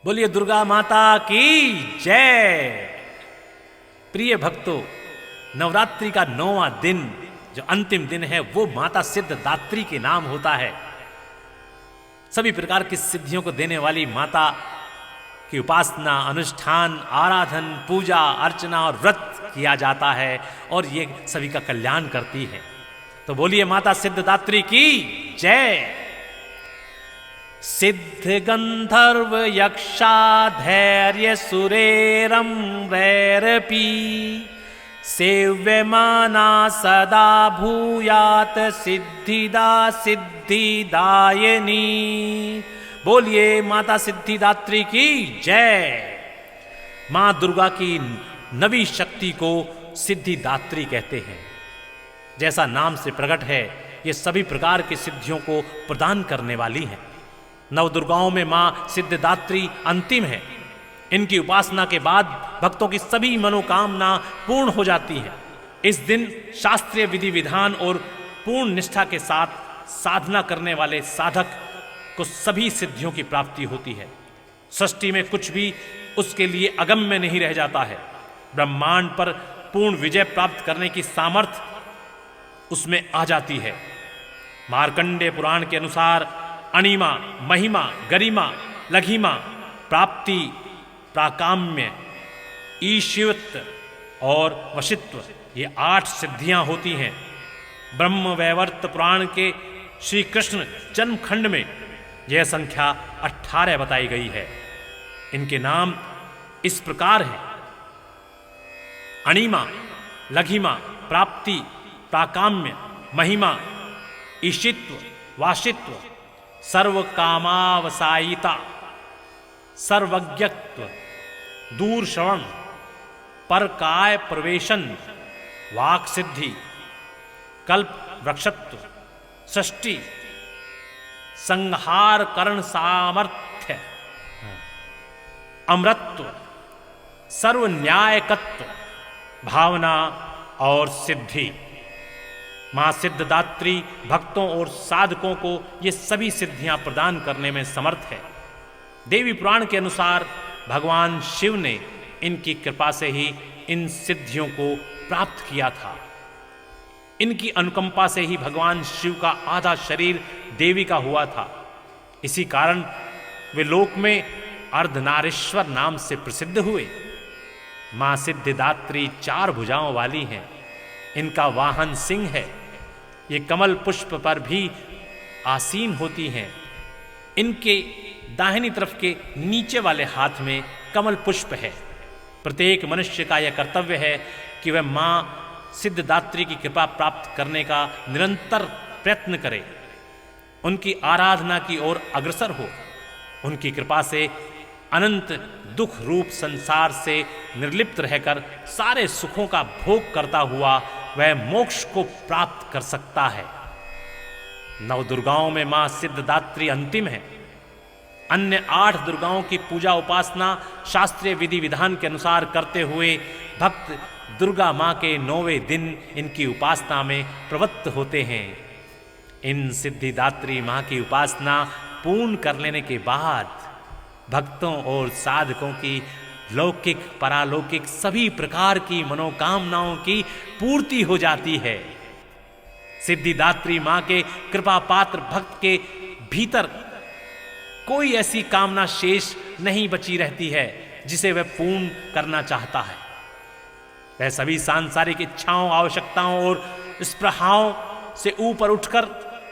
बोलिए दुर्गा माता की जय। प्रिय भक्तों, नवरात्रि का 9वां दिन जो अंतिम दिन है वो माता सिद्धदात्री के नाम होता है। सभी प्रकार की सिद्धियों को देने वाली माता की उपासना, अनुष्ठान, आराधन, पूजा अर्चना और व्रत किया जाता है और ये सभी का कल्याण करती है। तो बोलिए माता सिद्धदात्री की जय। सिद्ध गंधर्व यक्षाधैर्य सुरेरम वैरपी सेव्यमाना सदा भूयात सिद्धिदा सिद्धिदायिनी। बोलिए माता सिद्धिदात्री की जय। मां दुर्गा की नवी शक्ति को सिद्धिदात्री कहते हैं। जैसा नाम से प्रकट है, ये सभी प्रकार की सिद्धियों को प्रदान करने वाली है। नवदुर्गाओं में मां सिद्धदात्री अंतिम है। इनकी उपासना के बाद भक्तों की सभी मनोकामना पूर्ण हो जाती है। इस दिन शास्त्रीय विधि विधान और पूर्ण निष्ठा के साथ साधना करने वाले साधक को सभी सिद्धियों की प्राप्ति होती है। सृष्टि में कुछ भी उसके लिए अगम्य नहीं रह जाता है। ब्रह्मांड पर पूर्ण विजय प्राप्त करने की सामर्थ्य उसमें आ जाती है। मार्कंडेय पुराण के अनुसार अणिमा, महिमा, गरिमा, लघिमा, प्राप्ति, प्राकाम्य, ईशिवत्व और वशित्व, ये 8 सिद्धियां होती हैं। ब्रह्म वैवर्त पुराण के श्री कृष्ण जन्मखंड में यह संख्या 18 बताई गई है। इनके नाम इस प्रकार हैं: अणिमा, लघिमा, प्राप्ति, प्राकाम्य, महिमा, ईशित्व, वाशित्व, सर्वकामावसायिता, सर्वज्ञत्व, दूर श्रवण, परकाय प्रवेशन, वाक सिद्धि, कल्प वृक्षत्व, सृष्टि, संहार करण सामर्थ्य, अमृतत्व, सर्व न्यायकत्व, भावना और सिद्धि। मां सिद्धदात्री भक्तों और साधकों को ये सभी सिद्धियां प्रदान करने में समर्थ है। देवी पुराण के अनुसार भगवान शिव ने इनकी कृपा से ही इन सिद्धियों को प्राप्त किया था। इनकी अनुकंपा से ही भगवान शिव का आधा शरीर देवी का हुआ था। इसी कारण वे लोक में अर्धनारीश्वर नाम से प्रसिद्ध हुए। मां सिद्धिदात्री 4 भुजाओं वाली हैं। इनका वाहन सिंह है। ये कमल पुष्प पर भी आसीन होती हैं। इनके दाहिनी तरफ के नीचे वाले हाथ में कमल पुष्प है। प्रत्येक मनुष्य का यह कर्तव्य है कि वह मां सिद्धदात्री की कृपा प्राप्त करने का निरंतर प्रयत्न करे, उनकी आराधना की ओर अग्रसर हो। उनकी कृपा से अनंत दुख रूप संसार से निर्लिप्त रहकर सारे सुखों का भोग करता हुआ वह मोक्ष को प्राप्त कर सकता है। नवदुर्गाओं में मां सिद्धदात्री अंतिम है। अन्य 8 दुर्गाओं की पूजा उपासना शास्त्रीय विधि विधान के अनुसार करते हुए भक्त दुर्गा मां के 9वें दिन इनकी उपासना में प्रवृत्त होते हैं। इन सिद्धिदात्री मां की उपासना पूर्ण कर लेने के बाद भक्तों और साधकों की लौकिक परालौकिक सभी प्रकार की मनोकामनाओं की पूर्ति हो जाती है। सिद्धिदात्री मां के कृपा पात्र भक्त के भीतर कोई ऐसी कामना शेष नहीं बची रहती है जिसे वह पूर्ण करना चाहता है। वह सभी सांसारिक इच्छाओं, आवश्यकताओं और स्पृहाओं से ऊपर उठकर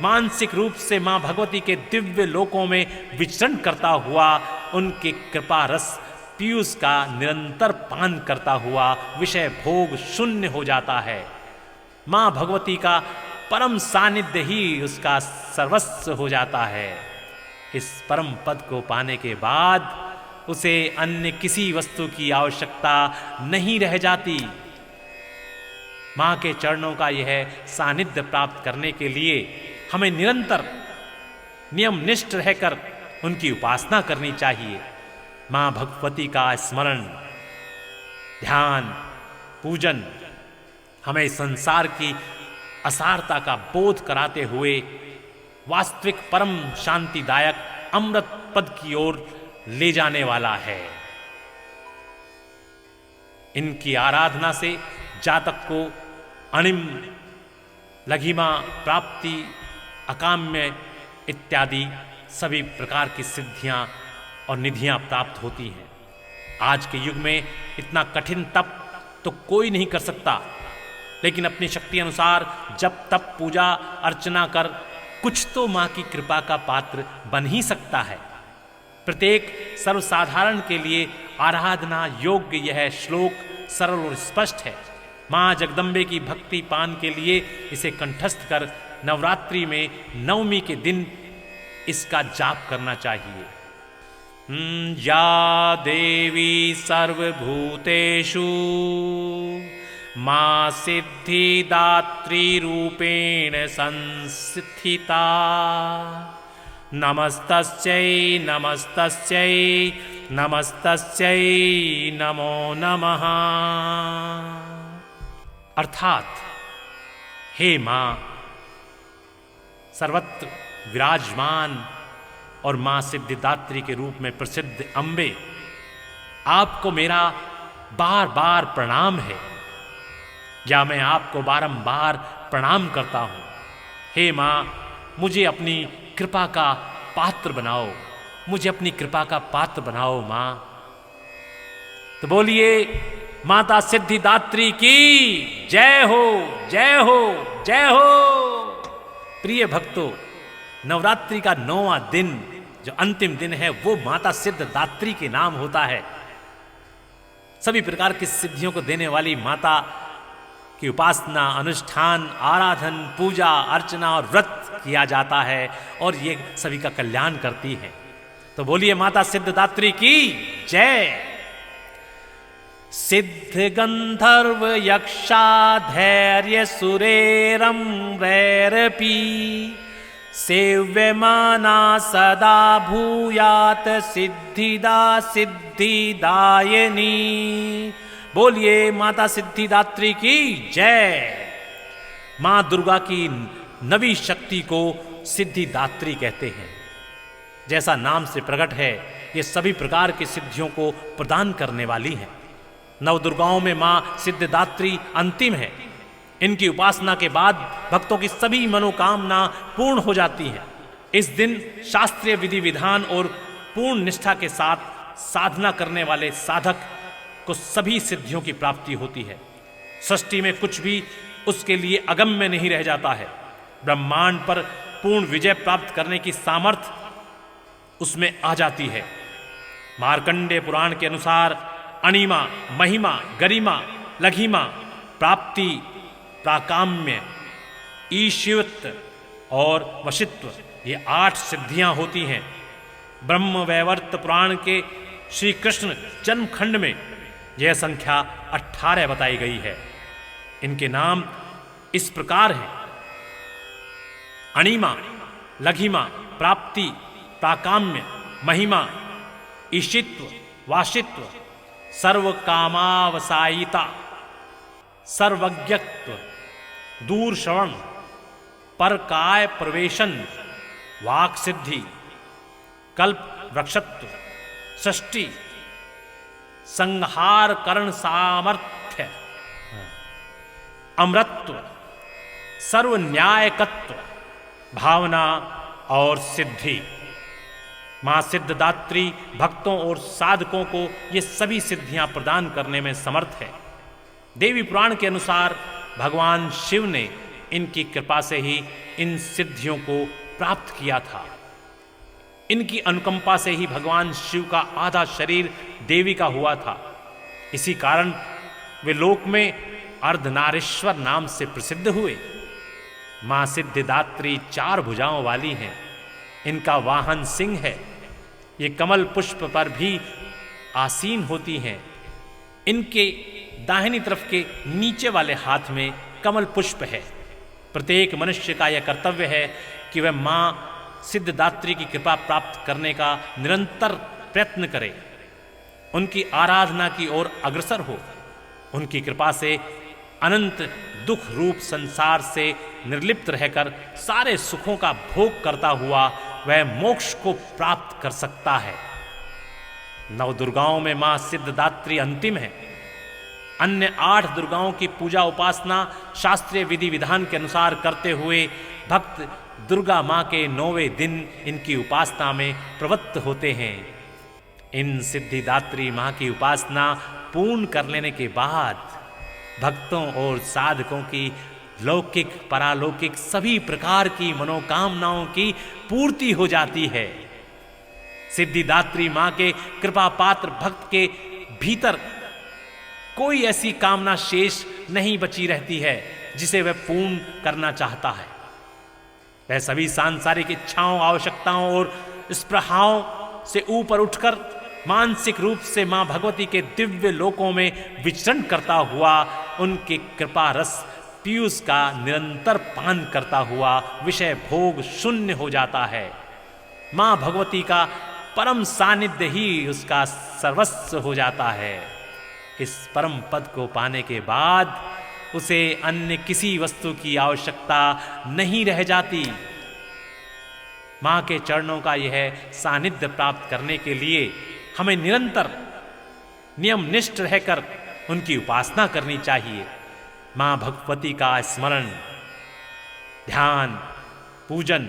मानसिक रूप से मां भगवती के दिव्य लोकों में विचरण करता हुआ उनके कृपा रस पीयूष का निरंतर पान करता हुआ विषय भोग शून्य हो जाता है। मां भगवती का परम सानिध्य ही उसका सर्वस्व हो जाता है। इस परम पद को पाने के बाद उसे अन्य किसी वस्तु की आवश्यकता नहीं रह जाती। मां के चरणों का यह सानिध्य प्राप्त करने के लिए हमें निरंतर नियमनिष्ठ रहकर उनकी उपासना करनी चाहिए। मां भगवती का स्मरण, ध्यान, पूजन हमें संसार की असारता का बोध कराते हुए वास्तविक परम शांतिदायक अमृत पद की ओर ले जाने वाला है। इनकी आराधना से जातक को अणिम, लघिमा, प्राप्ति, अकाम्य इत्यादि सभी प्रकार की सिद्धियां और निधियां प्राप्त होती हैं। आज के युग में इतना कठिन तप तो कोई नहीं कर सकता, लेकिन अपनी शक्ति अनुसार जब तप पूजा अर्चना कर कुछ तो माँ की कृपा का पात्र बन ही सकता है। प्रत्येक सर्वसाधारण के लिए आराधना योग्य यह श्लोक सरल और स्पष्ट है। माँ जगदम्बे की भक्ति पान के लिए इसे कंठस्थ कर नवरात्रि में नवमी के दिन इसका जाप करना चाहिए। या देवी सर्वभूतेषु माँ सिद्धिदात्री रूपेण संस्थिता, नमस्तस्यै नमस्तस्यै नमस्तस्यै नमो नमः। अर्थात हे माँ, सर्वत्र विराजमान और माँ सिद्धिदात्री के रूप में प्रसिद्ध अम्बे, आपको मेरा बार बार प्रणाम है, या मैं आपको बारंबार प्रणाम करता हूँ। हे माँ, मुझे अपनी कृपा का पात्र बनाओ, मुझे अपनी कृपा का पात्र बनाओ माँ। तो बोलिए माता सिद्धिदात्री की जय हो, जय हो, जय हो। प्रिय भक्तों, नवरात्रि का 9वां दिन जो अंतिम दिन है वो माता सिद्धिदात्री के नाम होता है। सभी प्रकार की सिद्धियों को देने वाली माता की उपासना, अनुष्ठान, आराधन, पूजा, अर्चना और व्रत किया जाता है और ये सभी का कल्याण करती है। तो बोलिए माता सिद्धिदात्री की जय। सिद्ध गंधर्व यक्षाधैर्य सुरेरम वैरपी, सेव्यमाना सदा भूयात सिद्धिदा सिद्धिदायिनी। बोलिए माता सिद्धिदात्री की जय। मां दुर्गा की नवी शक्ति को सिद्धिदात्री कहते हैं। जैसा नाम से प्रकट है, ये सभी प्रकार की सिद्धियों को प्रदान करने वाली है। नव दुर्गाओं में मां सिद्धिदात्री अंतिम है। इनकी उपासना के बाद भक्तों की सभी मनोकामना पूर्ण हो जाती है। इस दिन शास्त्रीय विधि विधान और पूर्ण निष्ठा के साथ साधना करने वाले साधक को सभी सिद्धियों की प्राप्ति होती है। सृष्टि में कुछ भी उसके लिए अगम्य नहीं रह जाता है। ब्रह्मांड पर पूर्ण विजय प्राप्त करने की सामर्थ्य उसमें आ जाती है। मार्कंडेय पुराण के अनुसार अणिमा, महिमा, गरिमा, लघिमा, प्राप्ति, प्राकाम्य, ईशिवत्व और वशित्व, ये 8 सिद्धियां होती हैं। ब्रह्म वैवर्त पुराण के श्री कृष्ण जन्मखंड में यह संख्या 18 बताई गई है। इनके नाम इस प्रकार हैं: अणिमा, लघिमा, प्राप्ति, प्राकाम्य, महिमा, ईशित्व, वाशित्व, सर्वकामावसायिता, सर्वज्ञत्व, दूर श्रवण, परकाय प्रवेशन, वाक सिद्धि, कल्प वृक्षत्व, षष्टि, संहार करण सामर्थ्य, अमृतत्व, सर्व न्यायकत्व, भावना और सिद्धि। मां सिद्धिदात्री भक्तों और साधकों को ये सभी सिद्धियां प्रदान करने में समर्थ है। देवी पुराण के अनुसार भगवान शिव ने इनकी कृपा से ही इन सिद्धियों को प्राप्त किया था। इनकी अनुकंपा से ही भगवान शिव का आधा शरीर देवी का हुआ था। इसी कारण वे लोक में अर्धनारीश्वर नाम से प्रसिद्ध हुए। मां सिद्धिदात्री 4 भुजाओं वाली हैं। इनका वाहन सिंह है। ये कमल पुष्प पर भी आसीन होती हैं। इनके दाहिनी तरफ के नीचे वाले हाथ में कमल पुष्प है। प्रत्येक मनुष्य का यह कर्तव्य है कि वह मां सिद्धिदात्री की कृपा प्राप्त करने का निरंतर प्रयत्न करे, उनकी आराधना की ओर अग्रसर हो। उनकी कृपा से अनंत दुख रूप संसार से निर्लिप्त रहकर सारे सुखों का भोग करता हुआ वह मोक्ष को प्राप्त कर सकता है। 9 दुर्गाओं में मां सिद्धदात्री अंतिम है। अन्य 8 दुर्गाओं की पूजा उपासना शास्त्रीय विधि विधान के अनुसार करते हुए भक्त दुर्गा मां के 9वें दिन इनकी उपासना में प्रवृत्त होते हैं। इन सिद्धिदात्री मां की उपासना पूर्ण कर लेने के बाद भक्तों और साधकों की लौकिक परालौकिक सभी प्रकार की मनोकामनाओं की पूर्ति हो जाती है। सिद्धिदात्री मां के कृपा पात्र भक्त के भीतर कोई ऐसी कामना शेष नहीं बची रहती है जिसे वह पूर्ण करना चाहता है। वह सभी सांसारिक इच्छाओं, आवश्यकताओं और स्पृहाओं से ऊपर उठकर मानसिक रूप से मां भगवती के दिव्य लोकों में विचरण करता हुआ उनके कृपा रस पीयूष का निरंतर पान करता हुआ विषय भोग शून्य हो जाता है। मां भगवती का परम सानिध्य ही उसका सर्वस्व हो जाता है। इस परम पद को पाने के बाद उसे अन्य किसी वस्तु की आवश्यकता नहीं रह जाती। मां के चरणों का यह सानिध्य प्राप्त करने के लिए हमें निरंतर नियमनिष्ठ रहकर उनकी उपासना करनी चाहिए। मां भगवती का स्मरण, ध्यान, पूजन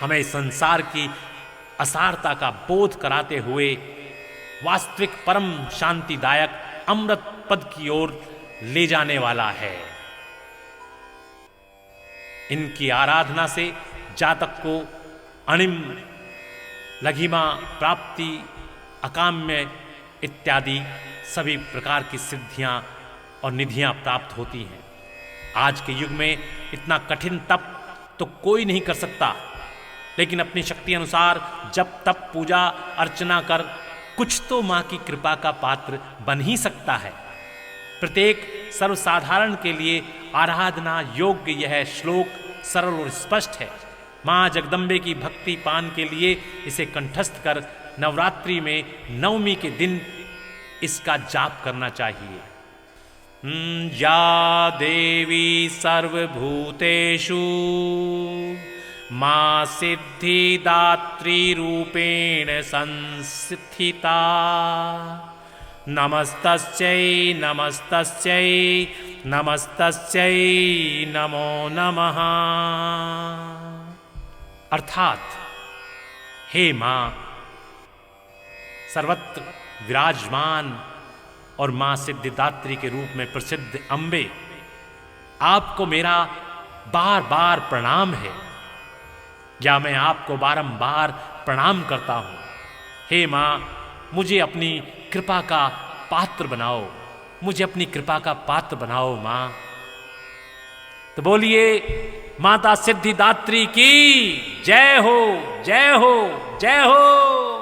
हमें संसार की असारता का बोध कराते हुए वास्तविक परम शांतिदायक अमृत पद की ओर ले जाने वाला है। इनकी आराधना से जातक को अणिम, लघिमा, प्राप्ति, अकाम्य इत्यादि सभी प्रकार की सिद्धियां और निधियां प्राप्त होती हैं। आज के युग में इतना कठिन तप तो कोई नहीं कर सकता, लेकिन अपनी शक्ति अनुसार जब तप पूजा अर्चना कर कुछ तो मां की कृपा का पात्र बन ही सकता है। प्रत्येक सर्वसाधारण के लिए आराधना योग्य यह श्लोक सरल और स्पष्ट है। मां जगदम्बे की भक्ति पान के लिए इसे कंठस्थ कर नवरात्रि में 9वीं के दिन इसका जाप करना चाहिए। या देवी सर्वभूतेषु मां सिद्धिदात्री रूपेण संस्थिता। नमस्तस्यै नमस्तस्यै नमस्तस्यै नमो नमः। अर्थात हे मां सर्वत्र विराजमान और मां सिद्धिदात्री के रूप में प्रसिद्ध अम्बे, आपको मेरा बार बार प्रणाम है, या मैं आपको बारंबार प्रणाम करता हूं। हे मां मुझे अपनी कृपा का पात्र बनाओ, मुझे अपनी कृपा का पात्र बनाओ मां। तो बोलिए माता सिद्धिदात्री की जय हो, जय हो, जय हो।